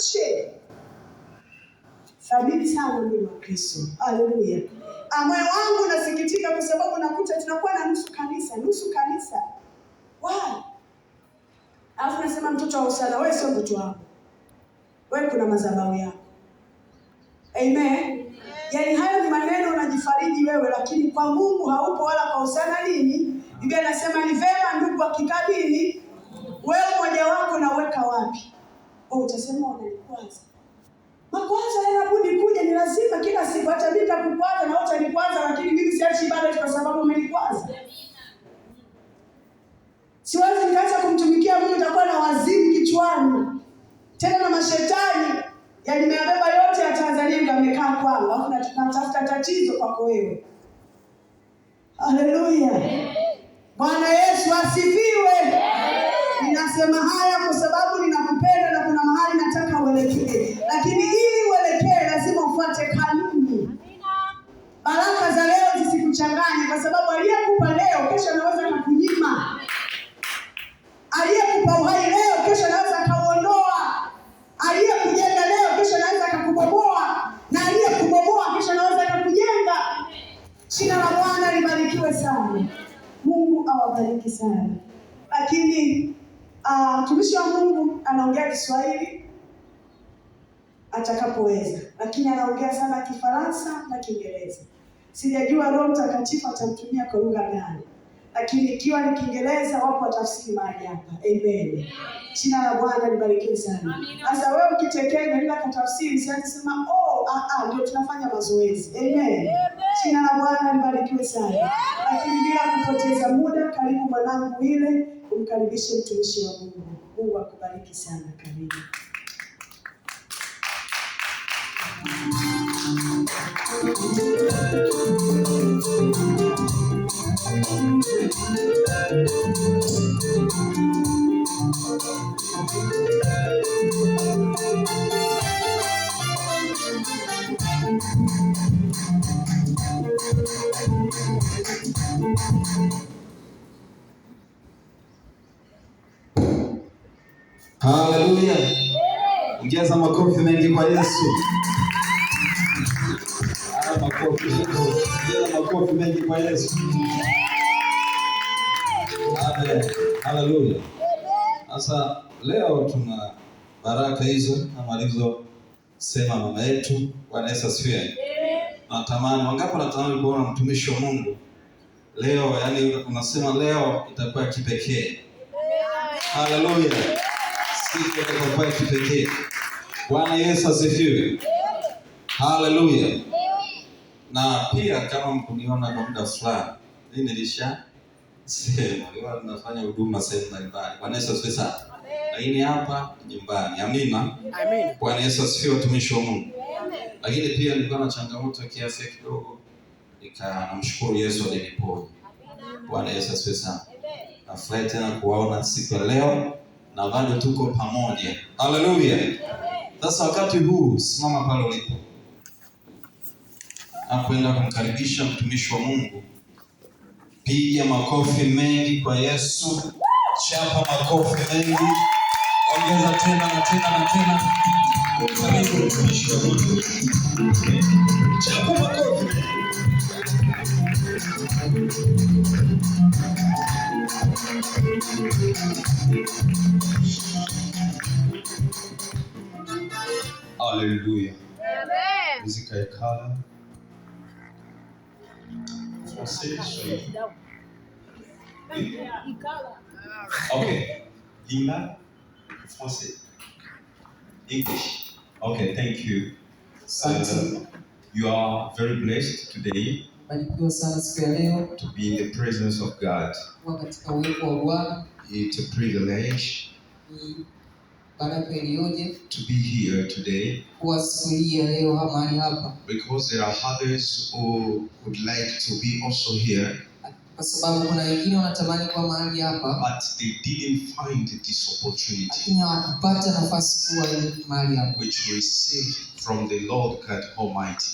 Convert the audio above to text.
niamshe. Thabiti sana mwili wa Kristo. Haleluya. Moyo wangu unasikitika kwa sababu nakuta tunakuwa na nusu kanisa. Why? Alafu nasema mtoto wa usana, wewe sio mtoto wangu. Wewe kuna madhabahu yako. Amen. Yaani hayo ni maneno unajifariji wewe, lakini kwa Mungu haupo wala kwa usana nini? Biblia inasema ni vema ndugu akikabili, wewe mmoja wako unaweka wapi? Utasema unanikwaza. Makwazo yanabudi kuja, ni lazima kila siku, hata mimi nitakukwaza na utanikwaza, lakini mimi siachi ibada kwa sababu umenikwaza. Siwezi nikaanza kumtumikia Mungu nitakuwa na wazimu kichwani. Tena na mashetani nimebeba yote ya Tanzania ndio amekaa kwangu, alafu natafuta tatizo kwako wewe. Haleluya. Bwana Yesu asifiwe. Ninasema haya kwa sababu ninakupenda na kuna mahali nataka uelekee. Lakini ili uelekee lazima ufuate kanuni. Baraka za leo zisikuchanganye kwa sababu aliyekupa leo kesho anaweza kukunyima. Aliyekupa uhai leo kesho anaweza kuuondoa. Aliyekujenga leo kesho anaweza kukubomoa, na aliyekubomoa kesho anaweza kukujenga. Jina la Bwana libarikiwe sana. Mungu awabariki sana. Lakini mtumishi wa Mungu anaongea Kiswahili atakapoweza, lakini anaongea sana Kifaransa na Kiingereza. Sijajua Roho Mtakatifu atamtumia kwa lugha gani, lakini ikiwa ni Kiingereza wapo watafsiri mahali hapa. Amen. Jina la Bwana libarikiwe sana. Sasa wewe ukitekenya bila kutafsiri sianze sema ndio tunafanya mazoezi. Amen. Jina la Bwana libarikiwe sana. Lakini bila kupoteza muda, karibu mwanangu ile kumkaribisha mtumishi wa Mungu. Mungu akubariki sana. Karibu. Haleluya. Ongeza makofi mengi kwa Yesu. Makofi mengi kwa Yesu. Amen. Haleluya. Sasa leo tuna baraka hizo kama alivyosema mama yetu. Bwana Yesu asifiwe. Natamani wangapi wanatamani kuona mtumishi wa Mungu leo, yani unasema leo itakuwa kipekee. Haleluya. Siku itakuwa kipekee. Bwana Yesu asifiwe. Haleluya. Na pia kama mkuniona kwa muda fulani, mimi nilisha sema leo tunafanya huduma sehemu mbalimbali. Bwana Yesu asifiwe sana. Lakini hapa nyumbani. Amina. Amen. Bwana Yesu asifiwe, mtumishi wa Mungu. Lakini pia nilikuwa na changamoto kiasi kidogo, nikamshukuru Yesu aliniponya. Bwana Yesu asifiwe sana. Nafurahi tena kuwaona siku ya leo na bado tuko pamoja. Haleluya. Sasa wakati huu simama pale ulipo. Nakwenda kumkaribisha mtumishi wa Mungu. Piga makofi mengi kwa Yesu. Chapa makofi mengi. Ongeza tena na tena na tena. Karibu mtumishi wa Mungu. Chapa makofi. Hallelujah. Amen. Musique Ekala. Français, Swahili. Okay. Lingala, Français. English. Okay, thank you. You are very blessed today Barikiwa sana siku ya leo to be in the presence of God. kuwa katika uwepo wa Bwana. It's a privilege Ni baraka iliyoje to be here today kuwa siku hii ya leo mahali hapa, because there are others who would like to be also here, kwa sababu kuna wengine wanatamani kuwa mahali hapa but they didn't find this opportunity lakini hawakupata nafasi kuwa mahali hapa, which we receive from the Lord God Almighty.